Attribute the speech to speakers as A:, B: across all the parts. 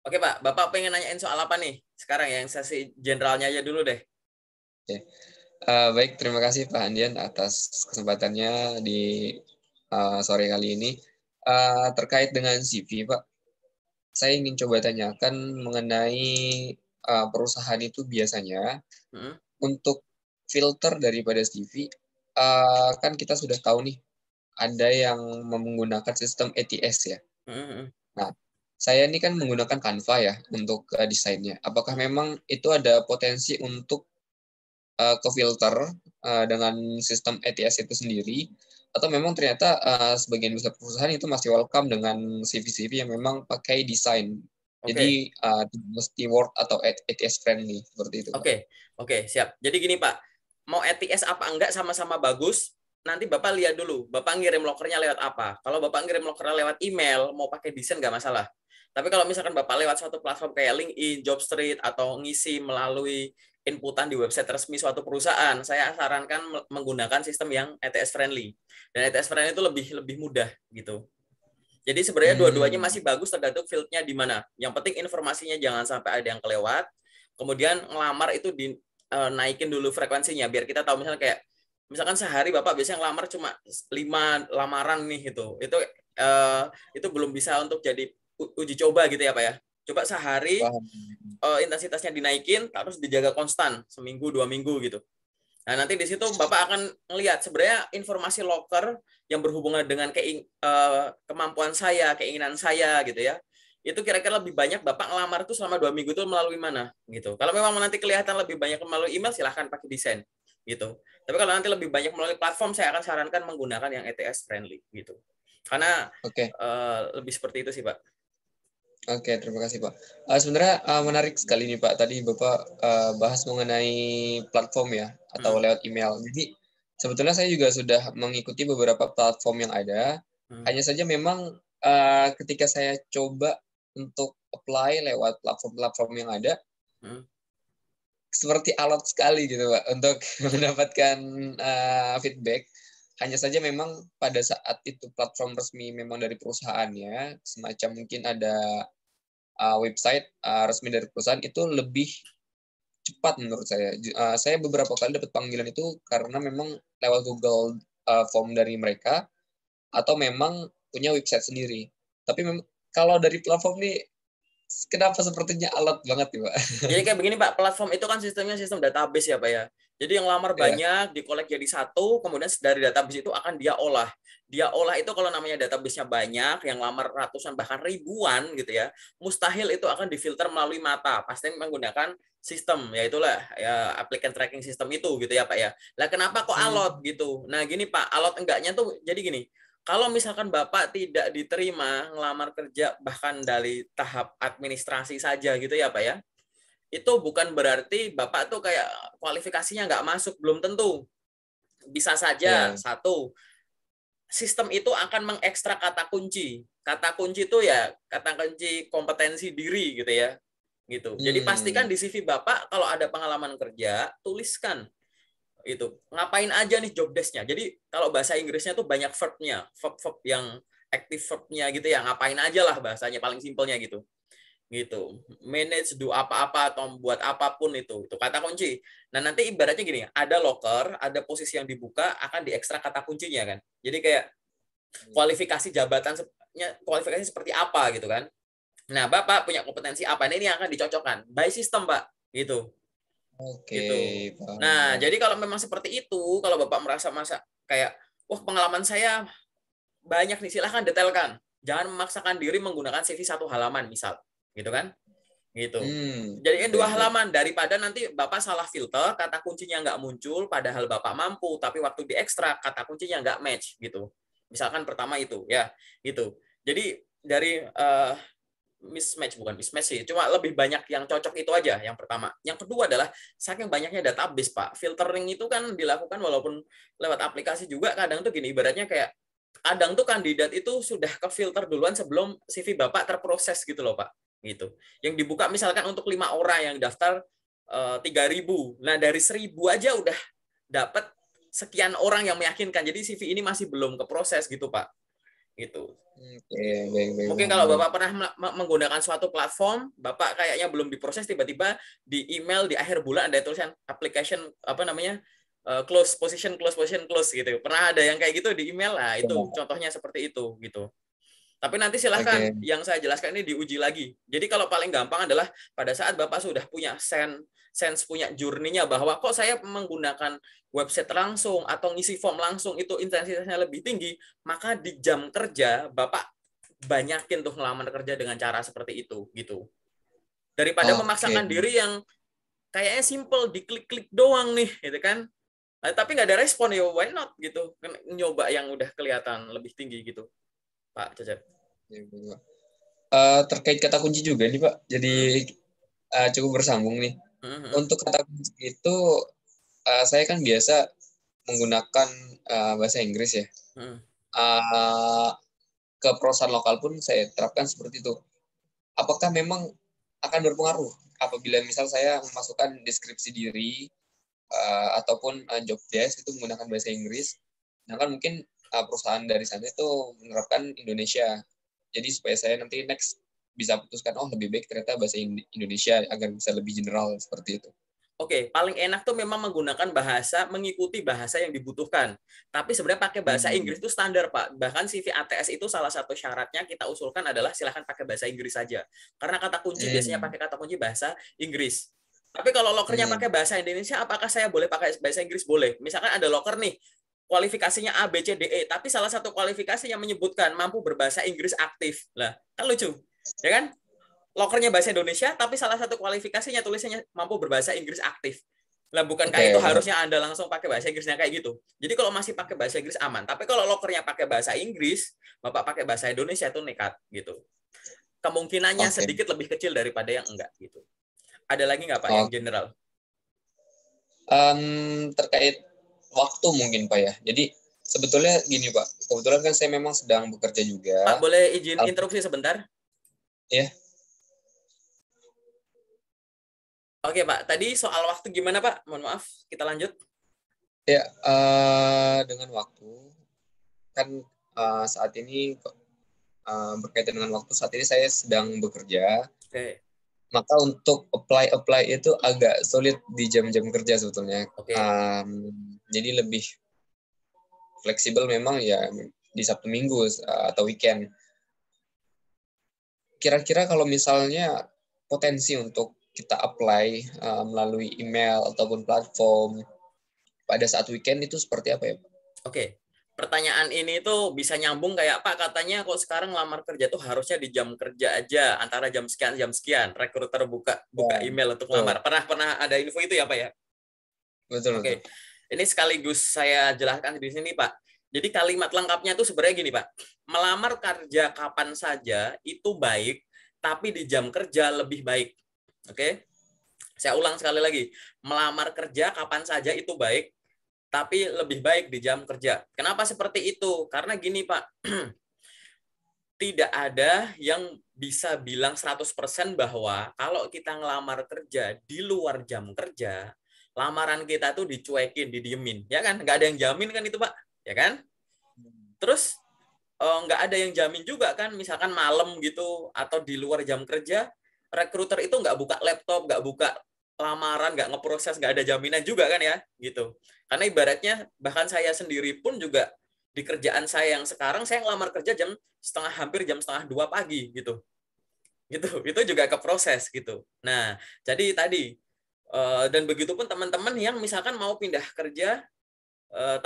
A: Oke Pak, Bapak pengen nanyain soal apa nih? Sekarang yang sesi generalnya aja dulu deh.
B: Oke. Baik, terima kasih Pak Andian atas kesempatannya di sore kali ini. Terkait dengan CV, Pak, saya ingin coba tanyakan mengenai perusahaan itu biasanya
A: Hmm,
B: untuk filter daripada CV, kan kita sudah tahu nih, ada yang menggunakan sistem ATS ya.
A: hmm, hmm,
B: Nah, saya ini kan menggunakan Canva ya untuk desainnya. Apakah
A: hmm.
B: memang itu ada potensi untuk ke-filter dengan sistem ATS itu sendiri, atau memang ternyata sebagian besar perusahaan itu masih welcome dengan CV-CV yang memang pakai desain.
A: Oke,
B: Jadi mesti Word atau ATS friendly seperti itu, Pak.
A: oke, oke, siap. Jadi gini Pak, mau ATS apa enggak sama-sama bagus. Nanti Bapak lihat dulu, Bapak ngirim lokernya lewat apa. Kalau Bapak ngirim lokernya lewat email, mau pakai desain nggak masalah. Tapi kalau misalkan Bapak lewat suatu platform kayak LinkedIn, Jobstreet, atau ngisi melalui inputan di website resmi suatu perusahaan, saya sarankan menggunakan sistem yang ATS friendly. Dan ATS friendly itu lebih lebih mudah gitu. Jadi sebenarnya dua-duanya
B: Hmm,
A: masih bagus tergantung fieldnya di mana. Yang penting informasinya jangan sampai ada yang kelewat. Kemudian ngelamar itu dinaikin dulu frekuensinya biar kita tahu misalnya kayak misalkan sehari Bapak biasanya ngelamar cuma 5 lamaran nih gitu. Itu belum bisa untuk jadi uji coba gitu ya Pak ya. Coba sehari
B: paham.
A: intensitasnya dinaikin terus dijaga konstan seminggu 2 minggu gitu. Nah, nanti di situ Bapak akan melihat sebenarnya informasi loker yang berhubungan dengan kemampuan saya, keinginan saya gitu ya. Itu kira-kira lebih banyak Bapak ngelamar itu selama 2 minggu itu melalui mana gitu. Kalau memang nanti kelihatan lebih banyak melalui email silahkan pakai desain gitu. Tapi kalau nanti lebih banyak melalui platform saya akan sarankan menggunakan yang ETS friendly gitu. Karena
B: Oke.
A: lebih seperti itu sih, Pak.
B: Oke, terima kasih Pak. Sebenarnya menarik sekali nih Pak. Tadi Bapak bahas mengenai platform ya, atau
A: Hmm.
B: lewat email. Jadi sebetulnya saya juga sudah mengikuti beberapa platform yang ada.
A: Hmm.
B: Hanya saja memang ketika saya coba untuk apply lewat platform-platform yang ada,
A: Hmm.
B: seperti alot sekali gitu Pak untuk mendapatkan feedback. Hanya saja memang pada saat itu platform resmi memang dari perusahaannya, semacam mungkin ada website resmi dari perusahaan itu lebih cepat menurut saya. Saya beberapa kali dapat panggilan itu karena memang lewat Google Form dari mereka atau memang punya website sendiri. Tapi kalau dari platform nih, kenapa sepertinya alot banget nih, Pak?
A: Jadi kayak begini Pak, platform itu kan sistemnya sistem database ya Pak ya. Jadi yang lamar
B: Ya.
A: banyak, dikolek jadi satu, kemudian dari database itu akan dia olah. Dia olah itu kalau namanya database-nya banyak, yang lamar ratusan bahkan ribuan gitu ya, mustahil itu akan difilter melalui mata. Pasti menggunakan sistem, ya itulah ya applicant tracking system itu gitu ya Pak ya. Lah kenapa kok alot
B: Hmm.
A: gitu? Nah gini Pak, alot enggaknya tuh jadi gini, kalau misalkan Bapak tidak diterima ngelamar kerja bahkan dari tahap administrasi saja gitu ya Pak ya, itu bukan berarti Bapak tuh kayak kualifikasinya nggak masuk, belum tentu. Bisa saja,
B: Ya.
A: satu, sistem itu akan mengekstrak kata kunci. Kata kunci itu ya kata kunci kompetensi diri gitu ya. Gitu. Jadi pastikan
B: Hmm.
A: di CV Bapak kalau ada pengalaman kerja, tuliskan itu. Ngapain aja nih job desk-nya. Jadi kalau bahasa Inggrisnya tuh banyak verb-nya, verb-verb yang active verb-nya gitu ya. Ngapain aja lah bahasanya paling simpelnya gitu gitu, manage, do apa-apa atau buat apapun itu kata kunci. Nah nanti ibaratnya gini, ada locker, ada posisi yang dibuka akan diekstrak kata kuncinya kan, jadi kayak kualifikasi jabatannya, kualifikasi seperti apa gitu kan. Nah Bapak punya kompetensi apa, ini yang akan dicocokkan by system Pak gitu.
B: Oke,
A: Gitu.
B: paham,
A: Nah
B: paham.
A: jadi kalau memang seperti itu, kalau Bapak merasa masa kayak wah pengalaman saya banyak nih, silahkan detailkan, jangan memaksakan diri menggunakan CV 1 halaman misal gitu kan, gitu. Jadiin 2
B: Baik, baik.
A: halaman daripada nanti Bapak salah filter, kata kuncinya nggak muncul, padahal Bapak mampu, tapi waktu diekstrak kata kuncinya nggak match gitu. Misalkan pertama itu ya, gitu. Jadi dari mismatch, bukan mismatch sih, cuma lebih banyak yang cocok itu aja yang pertama. Yang kedua adalah saking banyaknya database Pak, filtering itu kan dilakukan walaupun lewat aplikasi juga, kadang tuh gini ibaratnya kayak kadang tuh kandidat itu sudah ke filter duluan sebelum CV Bapak terproses gitu loh Pak. Gitu. Yang dibuka misalkan untuk 5 orang yang daftar 3.000. Nah, dari 1.000 aja udah dapat sekian orang yang meyakinkan. Jadi CV ini masih belum keproses gitu Pak. gitu.
B: Oke,
A: Gitu.
B: baik,
A: Mungkin
B: paham,
A: kalau
B: baik.
A: Bapak pernah menggunakan suatu platform, Bapak kayaknya belum diproses, tiba-tiba di email di akhir bulan ada tulisan application apa namanya, close position close gitu. Pernah ada yang kayak gitu di email? Nah, itu
B: Ya,
A: contohnya seperti itu gitu. Tapi nanti silahkan
B: oke.
A: yang saya jelaskan ini diuji lagi. Jadi kalau paling gampang adalah pada saat Bapak sudah punya sense punya journey-nya bahwa kok saya menggunakan website langsung atau ngisi form langsung itu intensitasnya lebih tinggi, maka di jam kerja Bapak banyakin tuh ngelamar kerja dengan cara seperti itu gitu. Daripada
B: Oke.
A: memaksakan diri yang kayaknya simple diklik-klik doang nih gitu kan. Tapi nggak ada respon ya why not gitu. Nyoba yang udah kelihatan lebih tinggi gitu. Pak Cecep.
B: Ya, baik, Pak. Terkait kata kunci juga nih Pak, jadi
A: Hmm.
B: cukup bersambung nih.
A: Hmm.
B: Untuk kata kunci itu saya kan biasa menggunakan bahasa Inggris ya.
A: Hmm.
B: Uh, ke perusahaan lokal pun saya terapkan seperti itu. Apakah memang akan berpengaruh apabila misal saya memasukkan deskripsi diri ataupun job desk itu menggunakan bahasa Inggris, nah kan mungkin perusahaan dari sana itu menerapkan Indonesia. Jadi supaya saya nanti next bisa putuskan, oh lebih baik ternyata bahasa Indonesia agar bisa lebih general seperti itu.
A: Oke, paling enak tuh memang menggunakan bahasa, mengikuti bahasa yang dibutuhkan. Tapi sebenarnya pakai bahasa Inggris
B: Hmm.
A: itu standar, Pak. Bahkan CV ATS itu salah satu syaratnya kita usulkan adalah silahkan pakai bahasa Inggris saja. Karena kata kunci biasanya
B: Hmm.
A: pakai kata kunci bahasa Inggris. Tapi kalau lokernya pakai
B: Hmm.
A: bahasa Indonesia, apakah saya boleh pakai bahasa Inggris? Boleh. Misalkan ada loker nih, kualifikasinya A, B, C, D, E, tapi salah satu kualifikasi yang menyebutkan mampu berbahasa Inggris aktif. Lah, kan lucu. Ya kan? Lokernya bahasa Indonesia, tapi salah satu kualifikasinya tulisannya mampu berbahasa Inggris aktif. Lah bukankah itu
B: Oke, paham.
A: harusnya Anda langsung pakai bahasa Inggrisnya kayak gitu? Jadi kalau masih pakai bahasa Inggris aman. Tapi kalau lokernya pakai bahasa Inggris, Bapak pakai bahasa Indonesia itu nekat gitu. Kemungkinannya
B: Oke.
A: sedikit lebih kecil daripada yang enggak gitu. Ada lagi nggak Pak yang
B: Oke.
A: general?
B: Terkait waktu mungkin Pak ya. Jadi sebetulnya gini Pak, kebetulan kan saya memang sedang bekerja
A: Pak,
B: juga.
A: boleh izin
B: Uh,
A: interupsi sebentar?
B: ya,
A: Oke Pak, tadi soal waktu gimana Pak? Mohon maaf, kita lanjut.
B: ya dengan waktu kan saat ini berkaitan dengan waktu saat ini saya sedang bekerja.
A: Oke,
B: Maka untuk apply itu agak sulit di jam-jam kerja sebetulnya.
A: oke.
B: Jadi lebih fleksibel memang ya di Sabtu Minggu atau weekend. Kira-kira kalau misalnya potensi untuk kita apply melalui email ataupun platform pada saat weekend itu seperti apa ya Pak?
A: Oke, pertanyaan ini tuh bisa nyambung kayak Pak katanya kok sekarang lamar kerja tuh harusnya di jam kerja aja antara jam sekian rekruter buka buka
B: Ya,
A: email untuk
B: betul,
A: ngelamar. Pernah ada info itu ya Pak ya?
B: betul, betul.
A: Oke, ini sekaligus saya jelaskan di sini Pak. Jadi kalimat lengkapnya tuh sebenarnya gini Pak. Melamar kerja kapan saja itu baik, tapi di jam kerja lebih baik. Oke, saya ulang sekali lagi. Melamar kerja kapan saja itu baik, tapi lebih baik di jam kerja. Kenapa seperti itu? Karena gini, Pak. Tidak ada yang bisa bilang 100% bahwa kalau kita ngelamar kerja di luar jam kerja, lamaran kita tuh dicuekin, didiemin. Ya kan? Nggak ada yang jamin kan itu, Pak. Ya kan? Terus nggak ada yang jamin juga kan, misalkan malam gitu, atau di luar jam kerja, rekruter itu nggak buka laptop, nggak buka lamaran, nggak ngeproses, nggak ada jaminan juga kan ya, gitu. Karena ibaratnya bahkan saya sendiri pun juga di kerjaan saya yang sekarang saya ngelamar kerja hampir jam setengah 2 pagi gitu, gitu. Itu juga ke proses gitu. Nah, jadi tadi dan begitupun teman-teman yang misalkan mau pindah kerja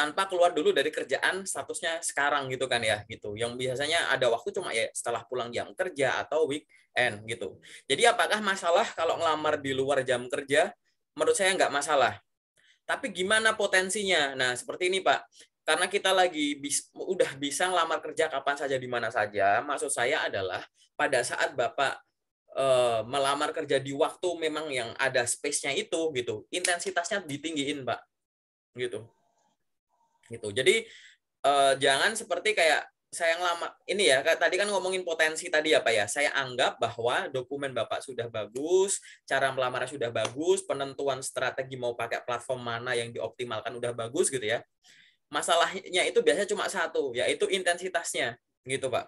A: tanpa keluar dulu dari kerjaan statusnya sekarang gitu kan ya gitu yang biasanya ada waktu cuma ya setelah pulang jam kerja atau weekend gitu. Jadi apakah masalah kalau ngelamar di luar jam kerja? Menurut saya nggak masalah, tapi gimana potensinya? Nah seperti ini Pak, karena kita udah bisa ngelamar kerja kapan saja di mana saja, maksud saya adalah pada saat Bapak melamar kerja di waktu memang yang ada space-nya itu gitu, intensitasnya ditinggiin Pak gitu. Gitu. Jadi jangan seperti kayak saya ngelamar ini ya, tadi kan ngomongin potensi tadi apa ya, saya anggap bahwa dokumen Bapak sudah bagus, cara melamarnya sudah bagus, penentuan strategi mau pakai platform mana yang dioptimalkan udah bagus gitu ya. Masalahnya itu biasanya cuma satu, yaitu intensitasnya. gitu Pak.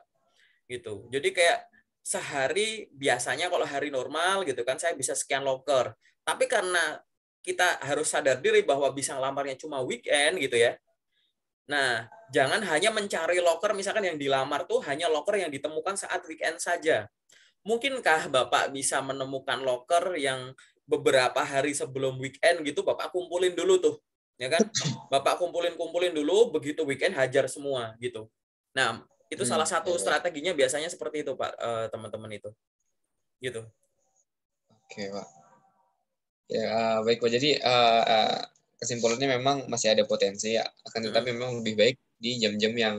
A: Gitu. Jadi kayak sehari biasanya kalau hari normal gitu kan saya bisa sekian loker. Tapi karena kita harus sadar diri bahwa bisa ngelamarnya cuma weekend gitu ya. Nah, jangan hanya mencari loker misalkan yang dilamar tuh hanya loker yang ditemukan saat weekend saja. Mungkinkah Bapak bisa menemukan loker yang beberapa hari sebelum weekend gitu Bapak kumpulin dulu tuh, ya kan? Bapak kumpulin dulu, begitu weekend hajar semua gitu. Nah, itu salah satu
B: Ya, baik.
A: strateginya biasanya seperti itu Pak, teman-teman itu. Gitu.
B: Oke, Pak. Ya, baik Pak. Jadi kesimpulannya memang masih ada potensi ya, akan tetapi memang lebih baik di jam-jam yang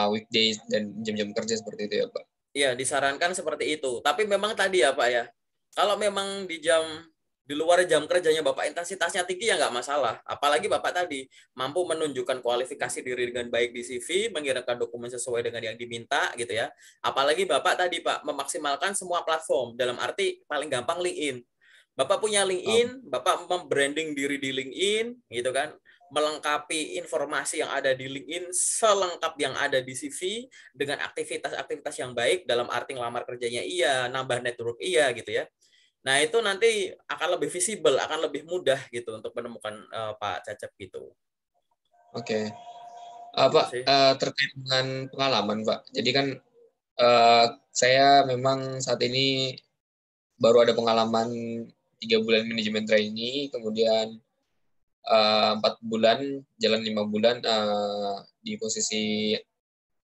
B: weekdays dan jam-jam kerja seperti itu ya, Pak.
A: Iya, disarankan seperti itu. Tapi memang tadi ya Pak ya, kalau memang di luar jam kerjanya Bapak intensitasnya tinggi ya nggak masalah. Apalagi Bapak tadi mampu menunjukkan kualifikasi diri dengan baik di CV, mengirimkan dokumen sesuai dengan yang diminta gitu ya. Apalagi Bapak tadi Pak memaksimalkan semua platform dalam arti paling gampang LinkedIn. Bapak punya
B: Oh,
A: LinkedIn, Bapak membranding diri di LinkedIn gitu kan, melengkapi informasi yang ada di LinkedIn selengkap yang ada di CV dengan aktivitas-aktivitas yang baik dalam arti ngelamar kerjanya iya, nambah network iya gitu ya. Nah, itu nanti akan lebih visible, akan lebih mudah gitu untuk menemukan Pak Cecep gitu.
B: oke.
A: Gitu
B: Pak,
A: sih.
B: terkait dengan pengalaman, Pak. Jadi kan eh, saya memang saat ini baru ada pengalaman 3 bulan manajemen trainee, kemudian 4 bulan, jalan 5 bulan di posisi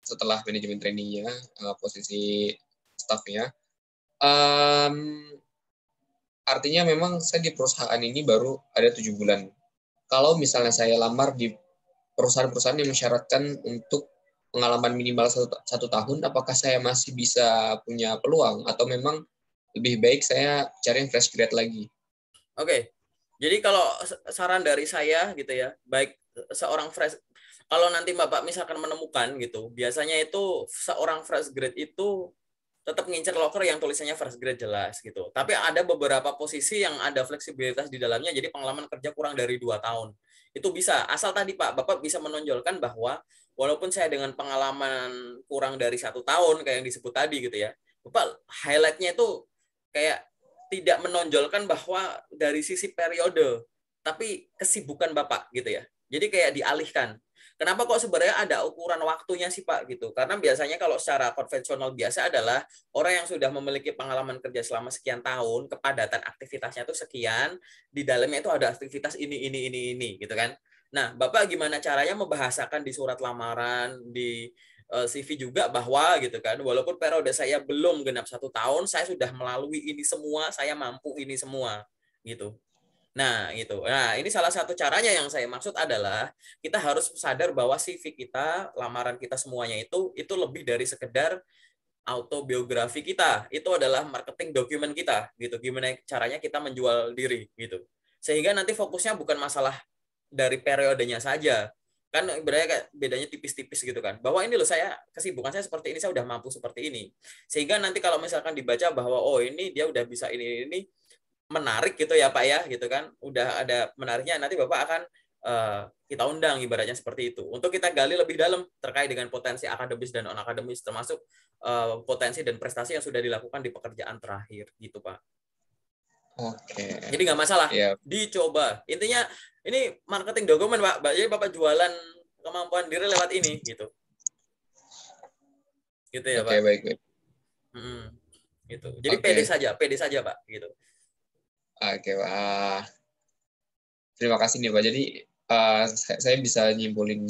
B: setelah manajemen trainee-nya, posisi staffnya. Um, Artinya memang saya di perusahaan ini baru ada 7 bulan. Kalau misalnya saya lamar di perusahaan-perusahaan yang mensyaratkan untuk pengalaman minimal 1 tahun, apakah saya masih bisa punya peluang atau memang lebih baik saya cari yang fresh grade lagi?
A: Oke. Jadi kalau saran dari saya gitu ya, baik seorang fresh kalau nanti Bapak misalkan menemukan gitu, biasanya itu seorang fresh grade itu tetap ngincer loker yang tulisannya fresh grade jelas gitu. Tapi ada beberapa posisi yang ada fleksibilitas di dalamnya, jadi pengalaman kerja kurang dari 2 tahun. Itu bisa, asal tadi Pak, Bapak bisa menonjolkan bahwa walaupun saya dengan pengalaman kurang dari 1 tahun, kayak yang disebut tadi gitu ya, Bapak highlight-nya itu kayak tidak menonjolkan bahwa dari sisi periode, tapi kesibukan Bapak gitu ya. Jadi kayak dialihkan. Kenapa kok sebenarnya ada ukuran waktunya sih Pak gitu? Karena biasanya kalau secara konvensional biasa adalah orang yang sudah memiliki pengalaman kerja selama sekian tahun, kepadatan aktivitasnya itu sekian, di dalamnya itu ada aktivitas ini gitu kan. Nah, Bapak gimana caranya membahasakan di surat lamaran, di CV juga bahwa gitu kan, walaupun periode saya belum genap 1 tahun, saya sudah melalui ini semua, saya mampu ini semua gitu. Nah, gitu. Nah, ini salah satu caranya yang saya maksud adalah kita harus sadar bahwa CV kita, lamaran kita semuanya itu lebih dari sekedar autobiografi kita. Itu adalah marketing dokumen kita, gitu. Gimana caranya kita menjual diri, gitu. Sehingga nanti fokusnya bukan masalah dari periodenya saja. Kan ibaratnya kayak bedanya tipis-tipis gitu kan. Bahwa ini loh saya kesibukan saya seperti ini, saya udah mampu seperti ini. Sehingga nanti kalau misalkan dibaca bahwa oh ini dia udah bisa ini menarik gitu ya Pak ya gitu kan udah ada menariknya nanti Bapak akan kita undang ibaratnya seperti itu untuk kita gali lebih dalam terkait dengan potensi akademis dan non akademis termasuk potensi dan prestasi yang sudah dilakukan di pekerjaan terakhir gitu Pak.
B: Oke,
A: Jadi nggak masalah
B: ya,
A: dicoba intinya ini marketing dokumen Pak jadi Bapak jualan kemampuan diri lewat ini gitu gitu ya
B: oke,
A: Pak.
B: baik, baik.
A: Gitu jadi
B: Oke,
A: pede saja Pak gitu.
B: oke, Pak. Terima kasih nih Pak. Jadi saya bisa nyimpulin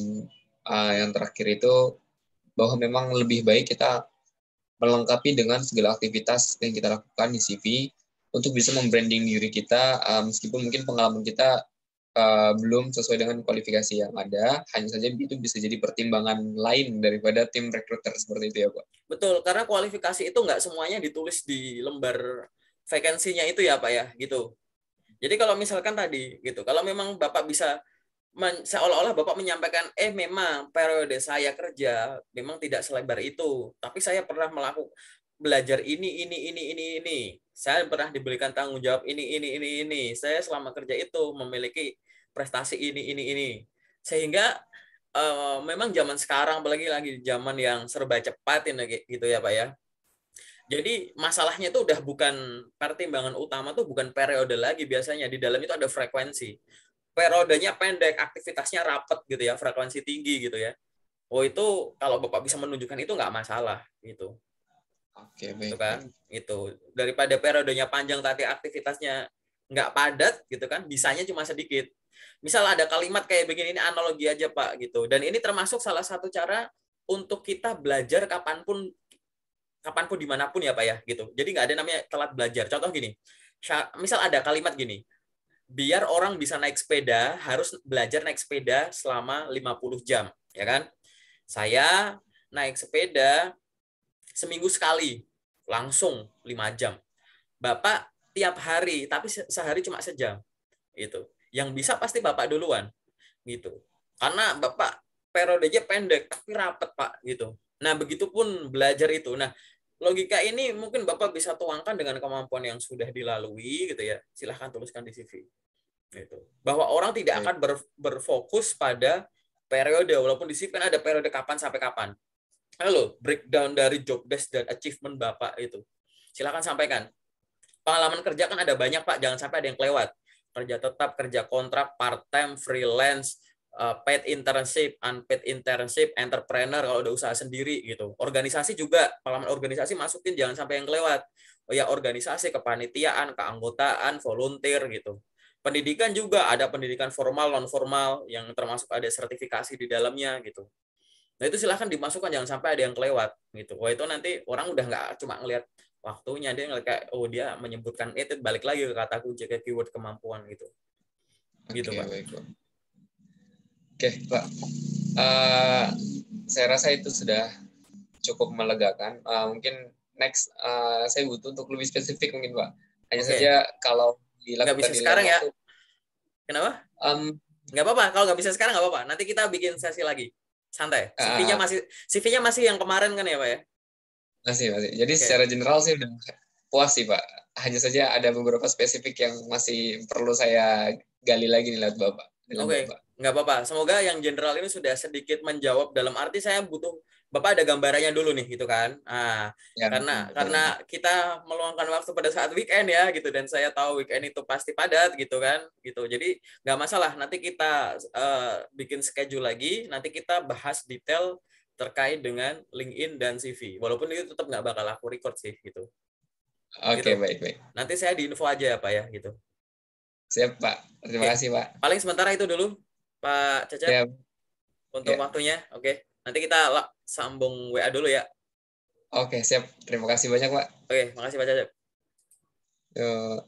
B: yang terakhir itu bahwa memang lebih baik kita melengkapi dengan segala aktivitas yang kita lakukan di CV untuk bisa membranding diri kita meskipun mungkin pengalaman kita belum sesuai dengan kualifikasi yang ada, hanya saja itu bisa jadi pertimbangan lain daripada tim recruiter seperti itu ya Pak.
A: Betul, karena kualifikasi itu nggak semuanya ditulis di lembar vakansinya itu ya Pak ya, gitu. Jadi kalau misalkan tadi gitu, kalau memang Bapak bisa seolah-olah Bapak menyampaikan, memang periode saya kerja memang tidak selebar itu, tapi saya pernah melakukan belajar ini. Saya pernah diberikan tanggung jawab ini. Saya selama kerja itu memiliki prestasi ini. Sehingga memang zaman sekarang apalagi lagi zaman yang serba cepat ini gitu ya Pak ya. Jadi masalahnya itu udah bukan pertimbangan utama tuh bukan periode lagi biasanya di dalam itu ada frekuensi. Periodenya pendek, aktivitasnya rapat gitu ya, frekuensi tinggi gitu ya. Oh itu kalau Bapak bisa menunjukkan itu nggak masalah gitu.
B: Oke,
A: Itu
B: baik, baik.
A: kan itu daripada periodenya panjang tapi aktivitasnya nggak padat gitu kan, bisanya cuma sedikit. Misal ada kalimat kayak begini, ini analogi aja Pak gitu, dan ini termasuk salah satu cara untuk kita belajar kapanpun dimanapun ya Pak ya gitu. Jadi nggak ada namanya telat belajar. Contoh gini, misal ada kalimat gini, biar orang bisa naik sepeda harus belajar naik sepeda selama 50 jam ya kan. Saya naik sepeda seminggu sekali langsung 5 jam. Bapak tiap hari tapi sehari cuma sejam. Itu. Yang bisa pasti Bapak duluan gitu. Karena Bapak periodenya pendek tapi rapat Pak gitu. Nah, begitupun belajar itu. Nah, logika ini mungkin Bapak bisa tuangkan dengan kemampuan yang sudah dilalui gitu ya. Silahkan tuliskan di CV. Gitu. Bahwa orang tidak
B: Baik.
A: akan berfokus pada periode walaupun di CV kan ada periode kapan sampai kapan. Halo, breakdown dari job desk dan achievement Bapak itu. Silakan sampaikan. Pengalaman kerja kan ada banyak Pak, jangan sampai ada yang kelewat. Kerja tetap, kerja kontrak, part-time, freelance, paid internship, unpaid internship, entrepreneur kalau udah usaha sendiri gitu. Organisasi juga, pengalaman organisasi masukin jangan sampai yang kelewat. Oh ya, organisasi, kepanitiaan, keanggotaan, volunteer gitu. Pendidikan juga ada pendidikan formal, non formal yang termasuk ada sertifikasi di dalamnya gitu. Nah itu silahkan dimasukkan, jangan sampai ada yang kelewat gitu. Wah itu nanti orang udah nggak cuma ngelihat waktunya, dia ngelihat kayak oh dia menyebutkan itu, balik lagi ke kata kunci ke keyword kemampuan gitu. Gitu
B: Oke,
A: Pak.
B: baik, Pak. Oke, Pak. Eh, saya rasa itu sudah cukup melegakan. Mungkin next saya butuh untuk lebih spesifik mungkin, Pak. Hanya saja
A: Oke.
B: kalau
A: Nggak
B: dilakukan
A: bisa
B: di lain
A: sekarang ya.
B: waktu,
A: Kenapa?
B: um,
A: Nggak apa-apa. Kalau nggak bisa sekarang nggak apa-apa. Nanti kita bikin sesi lagi. Santai. CV-nya
B: uh,
A: masih yang kemarin kan ya Pak ya?
B: masih. Jadi
A: Oke.
B: secara general sih udah puas sih, Pak. Hanya saja ada beberapa spesifik yang masih perlu saya gali lagi nih dengan
A: Oke,
B: Bapak.
A: nggak apa-apa. Semoga yang general ini sudah sedikit menjawab dalam arti saya butuh Bapak ada gambarannya dulu nih gitu kan.
B: Ya,
A: Karena
B: betul.
A: kita meluangkan waktu pada saat weekend ya gitu dan saya tahu weekend itu pasti padat gitu kan gitu. Jadi nggak masalah. Nanti kita bikin schedule lagi. Nanti kita bahas detail terkait dengan LinkedIn dan CV. Walaupun itu tetap nggak bakal aku record sih gitu.
B: Oke,
A: Gitu.
B: baik.
A: Nanti saya di info aja ya Pak ya gitu.
B: Siap, Pak. Terima
A: Oke.
B: kasih, Pak.
A: Paling sementara itu dulu Pak Cecep.
B: Ya,
A: Untuk
B: ya.
A: waktunya. Oke, nanti kita sambung WA dulu ya.
B: Oke, siap. Terima kasih banyak, Pak.
A: Oke, makasih Pak Cecep.
B: Yuk.